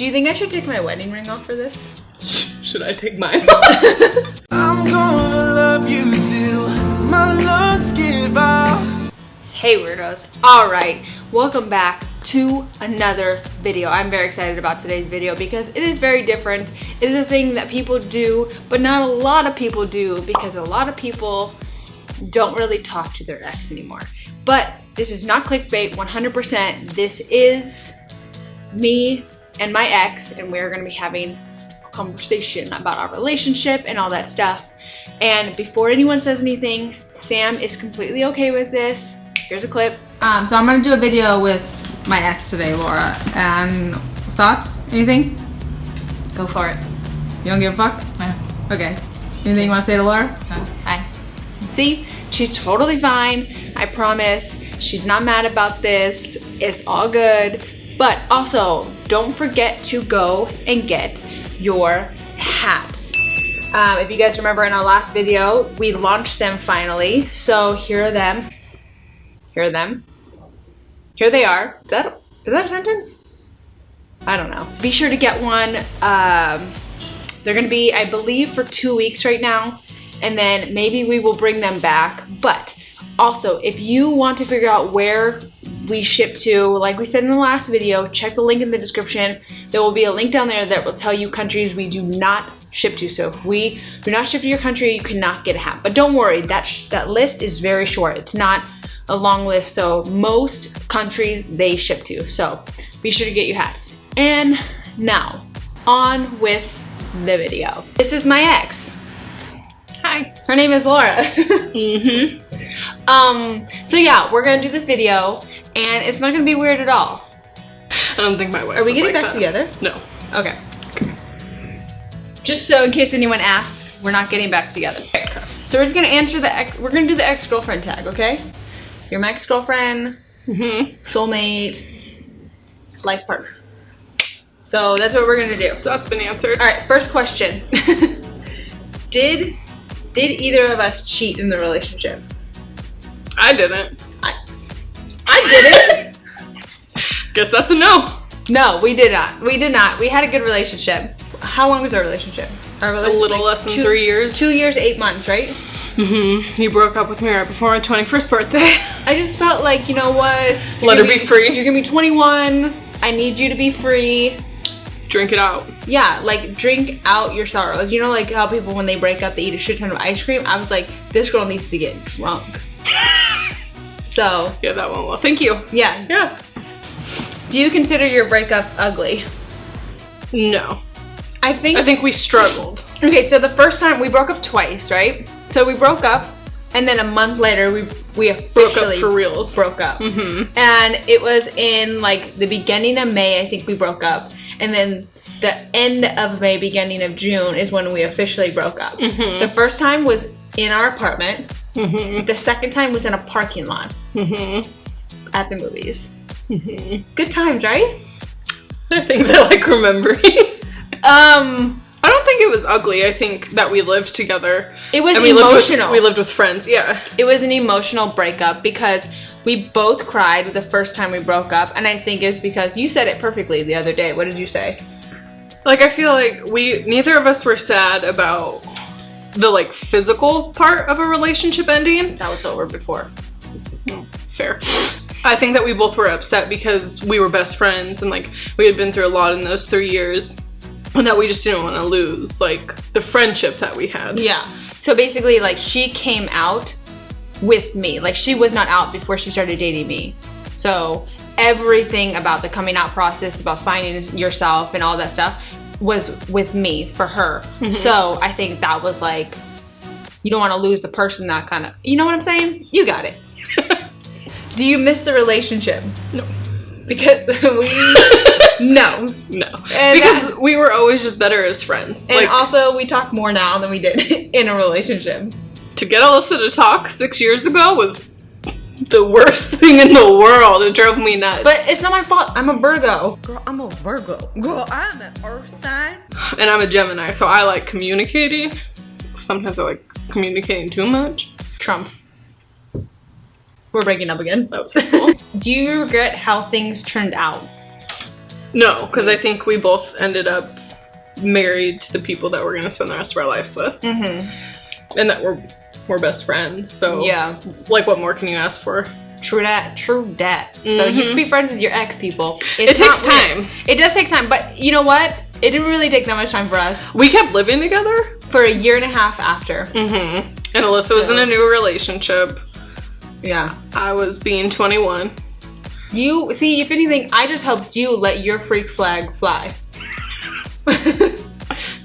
Do you think I should take my wedding ring off for this? Should I take mine off? I'm gonna love you till my lungs give out. Hey weirdos. Alright, welcome back to another video. I'm very excited about today's video because it is very different. It is a thing that people do, but not a lot of people do because a lot of people don't really talk to their ex anymore. But this is not clickbait, 100%. This is me and my ex, and we're gonna be having a conversation about our relationship and all that stuff. And before anyone says anything, Sam is completely okay with this. Here's a clip. So I'm gonna do a video with my ex today, Laura. And thoughts? Anything? Go for it. You don't give a fuck? Yeah. Okay. Anything you wanna say to Laura? Hi. See, she's totally fine. I promise. She's not mad about this. It's all good. But also, don't forget to go and get your hats. If you guys remember in our last video, we launched them finally. So here are them. Here are them. Here they are. Is that a sentence? I don't know. Be sure to get one. They're gonna be, I believe, for 2 weeks right now. And then maybe we will bring them back. But also, if you want to figure out where we ship to, like we said in the last video, check the link in the description. There will be a link down there that will tell you countries we do not ship to. So if we do not ship to your country, you cannot get a hat. But don't worry, that list is very short. It's not a long list. So most countries they ship to. So be sure to get your hats. And now, on with the video. This is my ex. Hi. Her name is Laura. So yeah, we're gonna do this video and it's not gonna be weird at all. I don't think my wife Are we would getting like back that. together? No. Okay. Just so in case anyone asks, we're not getting back together. Okay. So we're just gonna answer we're gonna do the ex-girlfriend tag, okay? You're my ex-girlfriend, soulmate, life partner. So that's what we're gonna do. So that's been answered. All right, first question. Did either of us cheat in the relationship? I didn't. I didn't. Guess that's a no. No, we did not. We did not. We had a good relationship. How long was our relationship? A little less than 3 years. 2 years, 8 months, right? You broke up with me right before my 21st birthday. I just felt like, you know what? Let her be free. You're gonna be 21. I need you to be free. Drink it out. Yeah, like drink out your sorrows. You know, like how people when they break up, they eat a shit ton of ice cream. I was like, this girl needs to get drunk. So. Yeah, that went well. Thank you. Yeah. Yeah. Do you consider your breakup ugly? No. I think we struggled. Okay, so the first time we broke up twice, right? So we broke up, and then a month later we officially broke up for reals. Broke up. And it was in like the beginning of May, I think we broke up, and then the end of May, beginning of June is when we officially broke up. The first time was in our apartment. The second time was in a parking lot at the movies. Good times, right? There are things I like remembering. I don't think it was ugly. I think that we lived together. It was and emotional. We lived with friends, yeah. It was an emotional breakup because we both cried the first time we broke up, and I think it was because you said it perfectly the other day. What did you say? Like, I feel like neither of us were sad about the like physical part of a relationship ending. That was over before. Fair. I think that we both were upset because we were best friends and like we had been through a lot in those 3 years. And that we just didn't want to lose, like, the friendship that we had. Yeah. So basically, like, she came out with me. Like, she was not out before she started dating me. So everything about the coming out process, about finding yourself and all that stuff was with me for her. So I think that was like, you don't want to lose the person that kind of, you know what I'm saying? You got it. Do you miss the relationship? No. Because No. And because we were always just better as friends. And like, also, we talk more now than we did in a relationship. To get Alyssa to talk 6 years ago was the worst thing in the world. It drove me nuts. But it's not my fault. I'm a Virgo. Girl, I'm a Virgo. Girl, I'm an Earth sign. And I'm a Gemini, so I like communicating. Sometimes I like communicating too much. Trump. We're breaking up again. That was cool. Do you regret how things turned out? No, because I think we both ended up married to the people that we're going to spend the rest of our lives with. Mm-hmm. And that we're best friends. So, yeah. Like, what more can you ask for? True that. Mm-hmm. So you can be friends with your ex people. It takes time. It does take time, but you know what? It didn't really take that much time for us. We kept living together for a year and a half after. Mm-hmm. And Alyssa was in a new relationship. Yeah. I was being 21. You, see, if anything, I just helped you let your freak flag fly.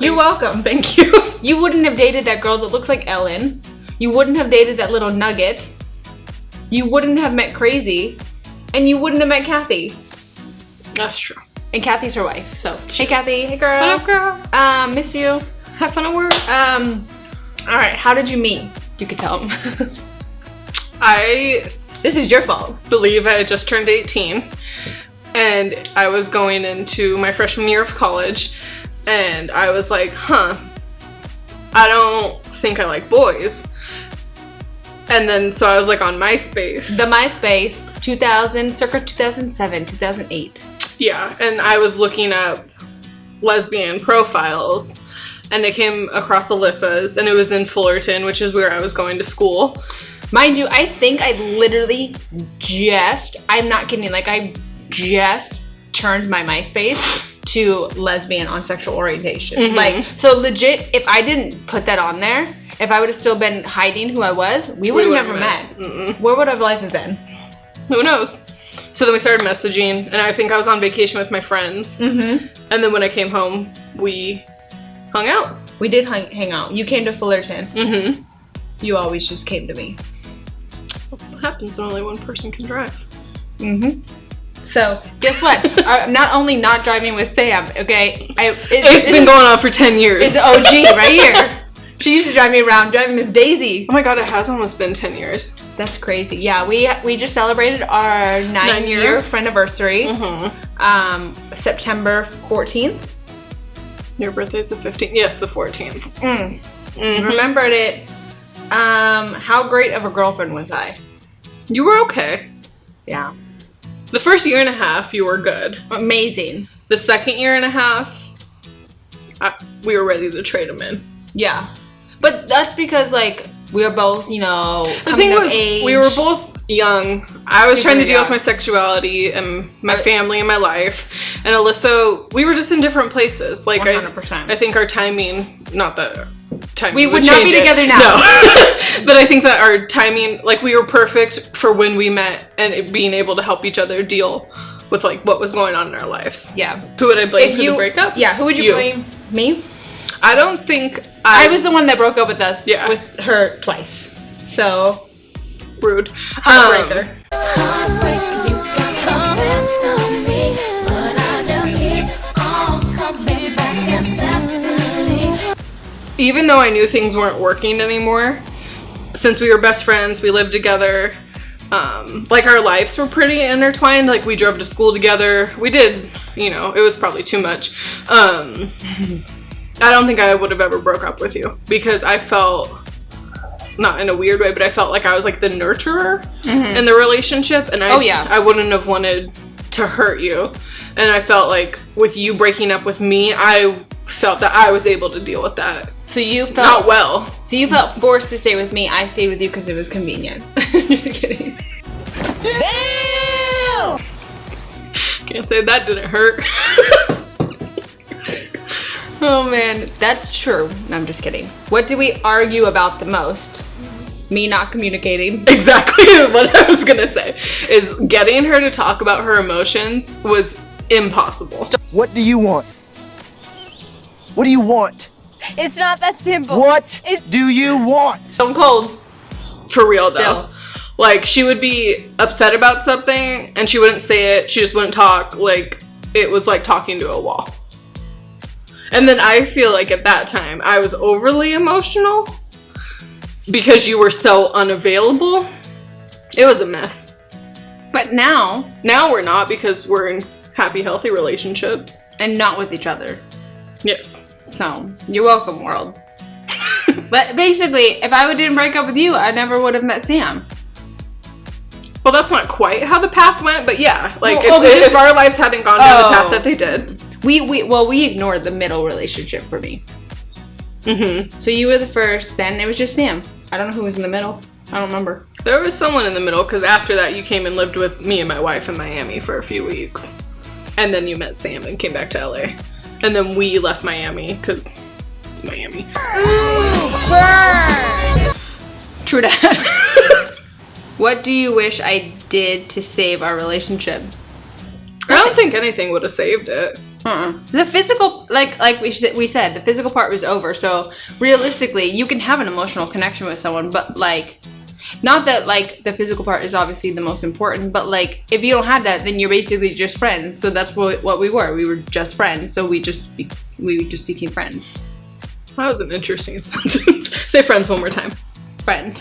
You're welcome. Thank you. You wouldn't have dated that girl that looks like Ellen. You wouldn't have dated that little nugget. You wouldn't have met Crazy. And you wouldn't have met Kathy. That's true. And Kathy's her wife. So, hey Kathy. Hey girl. What up, girl? Miss you. Have fun at work. Alright, how did you meet? You could tell them. This is your fault. Believe I had just turned 18 and I was going into my freshman year of college and I was like, I don't think I like boys. And then so I was like on MySpace. The MySpace, circa 2007, 2008. Yeah, and I was looking up lesbian profiles and I came across Alyssa's and it was in Fullerton, which is where I was going to school. Mind you, I think I literally I'm not kidding, like I just turned my MySpace to lesbian on sexual orientation. Mm-hmm. Like, so legit, if I didn't put that on there, if I would have still been hiding who I was, we would have never met. Mm-mm. Where would our life have been? Who knows? So then we started messaging and I think I was on vacation with my friends. Mm-hmm. And then when I came home, we hung out. We did hang out. You came to Fullerton. Mm-hmm. You always just came to me. That's what happens when only one person can drive. Mm-hmm. So, guess what? I'm not only not driving with Sam, okay? It's been going on for 10 years. It's OG right here. She used to drive me around, driving Miss Daisy. Oh my god, it has almost been 10 years. That's crazy. Yeah, we just celebrated our 9-year friendiversary. Mm-hmm. September 14th. Your birthday's the 15th? Yes, the 14th. Mm-hmm. Remembered it. How great of a girlfriend was I? You were okay. Yeah. The first year and a half, you were good. Amazing. The second year and a half, we were ready to trade them in. Yeah. But that's because, like, we were both, you know, the thing was, we were both young. I was trying to deal with my sexuality and my family and my life. And Alyssa, we were just in different places. Like, 100%. I think our timing, not that timing we would not be together now. No. But I think that our timing, like, we were perfect for when we met and being able to help each other deal with, like, what was going on in our lives. Yeah. Who would I blame for the breakup? Yeah, who would you blame? Me? I don't think I was the one that broke up with us. Yeah. With her twice. So rude. Heartbreaker. Even though I knew things weren't working anymore, since we were best friends, we lived together, like our lives were pretty intertwined. Like we drove to school together. We did, you know, it was probably too much. I don't think I would have ever broke up with you because I felt, not in a weird way, but I felt like I was like the nurturer in the relationship, and I wouldn't have wanted to hurt you. And I felt like with you breaking up with me, I felt that I was able to deal with that. So you felt not well. So you felt forced to stay with me. I stayed with you because it was convenient. Just kidding. Damn! Can't say that didn't hurt. Oh man, that's true. No, I'm just kidding. What do we argue about the most? Me not communicating. Exactly what I was gonna say. Is getting her to talk about her emotions was impossible. What do you want? What do you want? It's not that simple. What do you want? Stone cold. For real though. Like she would be upset about something and she wouldn't say it. She just wouldn't talk. Like it was like talking to a wall. And then I feel like at that time I was overly emotional because you were so unavailable. It was a mess. But now we're not, because we're in happy, healthy relationships. And not with each other. Yes. So, you're welcome, world. But basically, if I didn't break up with you, I never would have met Sam. Well, that's not quite how the path went, but yeah. Like, Well, if our lives hadn't gone down the path that they did. We ignored the middle relationship for me. Mm-hmm. So you were the first, then it was just Sam. I don't know who was in the middle. I don't remember. There was someone in the middle, because after that you came and lived with me and my wife in Miami for a few weeks. And then you met Sam and came back to LA. And then we left Miami, because it's Miami. Ooh, burn! True that. What do you wish I did to save our relationship? I don't think anything would have saved it. The physical, like we said, the physical part was over. So realistically, you can have an emotional connection with someone, but like, not that like the physical part is obviously the most important, but like if you don't have that, then you're basically just friends. So that's what we were. We were just friends. So we just became friends. That was an interesting sentence. Say friends one more time. Friends.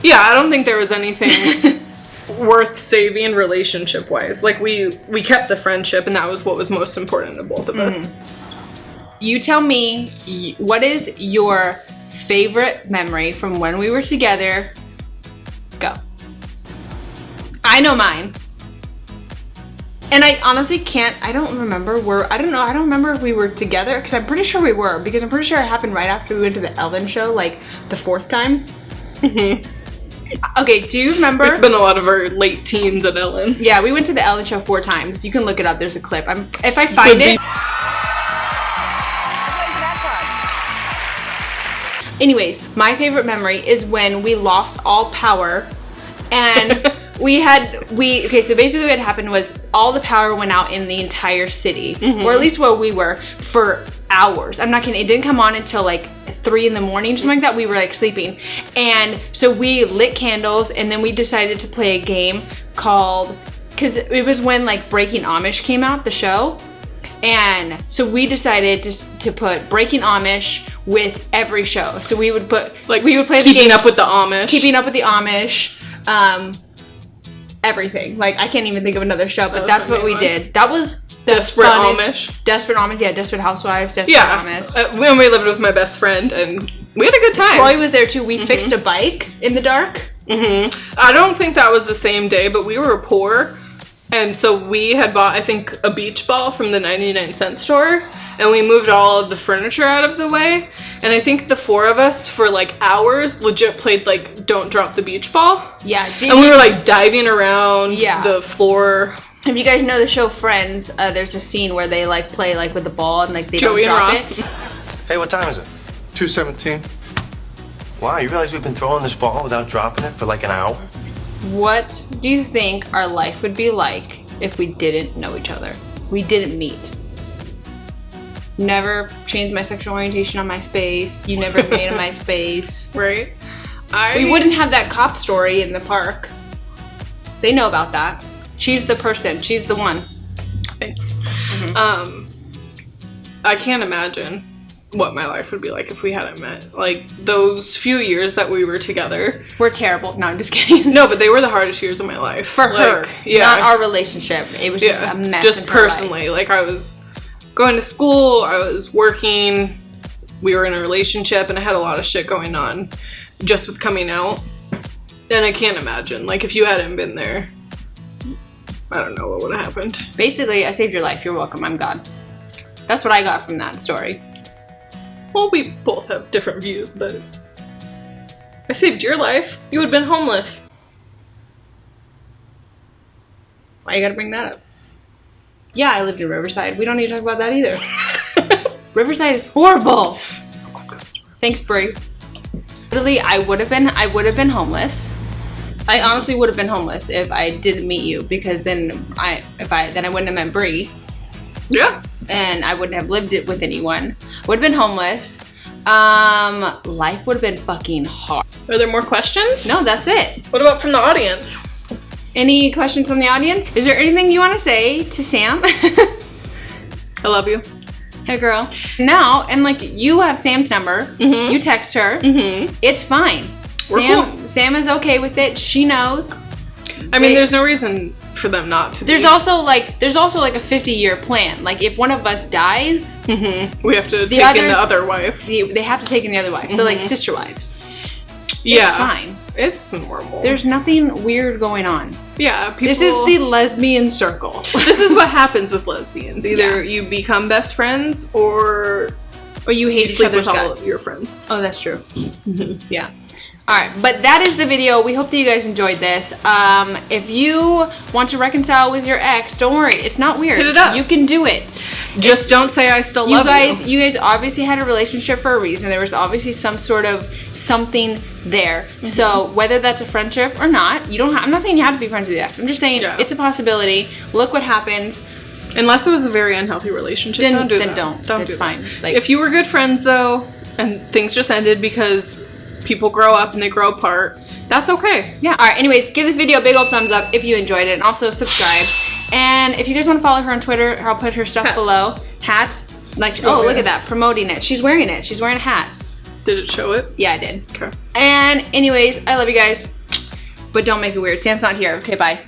Yeah, I don't think there was anything worth saving relationship-wise. Like, we kept the friendship, and that was what was most important to both of us. You tell me, what is your favorite memory from when we were together? Go. I know mine. And I honestly can't, I don't remember if we were together, because I'm pretty sure we were, because I'm pretty sure it happened right after we went to the Ellen show, like the 4th time. Okay, do you remember? We spent a lot of our late teens at Ellen. Yeah, we went to the Ellen show 4 times. You can look it up, there's a clip. If I find it. Anyways, my favorite memory is when we lost all power and okay, so basically what happened was all the power went out in the entire city, or at least where we were, for hours. I'm not kidding, it didn't come on until like 3 in the morning, something like that. We were like sleeping. And so we lit candles, and then we decided to play a game called, because it was when like Breaking Amish came out, the show. And so we decided to put Breaking Amish with every show. So we would put, like, we would play the game. Keeping Up with the Amish. Keeping Up with the Amish. Everything. Like, I can't even think of another show, but that's what we did. That was the Desperate Amish. Desperate Amish, yeah. Desperate Housewives, Desperate Amish. When we lived with my best friend, and we had a good time. Troy was there too. We fixed a bike in the dark. I don't think that was the same day, but we were poor. And so we had bought, I think, a beach ball from the 99-cent store, and we moved all of the furniture out of the way. And I think the 4 of us, for like hours, legit played like Don't Drop the Beach Ball. Yeah. And we were like diving around the floor. If you guys know the show Friends, there's a scene where they like play like with the ball and like they Joey don't drop and Ross. it. Hey, what time is it? 2:17. Wow, you realize we've been throwing this ball without dropping it for like an hour? What do you think our life would be like if we didn't know each other? We didn't meet. Never changed my sexual orientation on MySpace. You never made a MySpace. Right? We wouldn't have that cop story in the park. They know about that. She's the person. She's the one. Thanks. I can't imagine what my life would be like if we hadn't met. Like, those few years that we were together. We're terrible. No, I'm just kidding. No, but they were the hardest years of my life. For her. Yeah. Not our relationship. It was just a mess. Just in her personally. life. Like, I was going to school, I was working, we were in a relationship, and I had a lot of shit going on just with coming out. And I can't imagine, like, if you hadn't been there, I don't know what would have happened. Basically, I saved your life. You're welcome. I'm God. That's what I got from that story. Well, we both have different views, but I saved your life. You would have been homeless. Why you gotta bring that up? Yeah, I lived in Riverside. We don't need to talk about that either. Riverside is horrible. Thanks, Brie. Literally, I would have been homeless. I honestly would have been homeless if I didn't meet you, because then I wouldn't have met Brie. Yeah. And I wouldn't have lived it with anyone. Would have been homeless. Life would have been fucking hard. Are there more questions? No, that's it. What about from the audience? Any questions from the audience? Is there anything you want to say to Sam? I love you. Hey girl. Now, and like, you have Sam's number. You text her. It's fine. Sam is okay with it. She knows. I mean, there's no reason for them not to. There's also like a 50-year plan. Like, if one of us dies, we have to take in the other wife. They have to take in the other wife. So like sister wives. Yeah. It's fine. It's normal. There's nothing weird going on. Yeah, people... This is the lesbian circle. This is what happens with lesbians. Either you become best friends or you hate each sleep other's with all guts. of your friends. Oh, that's true. Yeah. Alright, but that is the video. We hope that you guys enjoyed this. If you want to reconcile with your ex, don't worry. It's not weird. Hit it up. You can do it. Just don't say I still love you. You guys obviously had a relationship for a reason. There was obviously some sort of something there. So whether that's a friendship or not, you don't. I'm not saying you have to be friends with the ex. I'm just saying it's a possibility. Look what happens. Unless it was a very unhealthy relationship, Then don't do that. don't. Don't It's do fine. That. Like, if you were good friends though, and things just ended because people grow up and they grow apart, that's okay. yeah. Alright, anyways, give this video a big old thumbs up if you enjoyed it, and also subscribe. And if you guys want to follow her on Twitter, I'll put her stuff below. Hats. Like, oh, look at that. Promoting it. She's wearing it. She's wearing a hat. Did it show it? Yeah, I did. Okay. And anyways, I love you guys. But don't make it weird. Sam's not here. Okay, bye.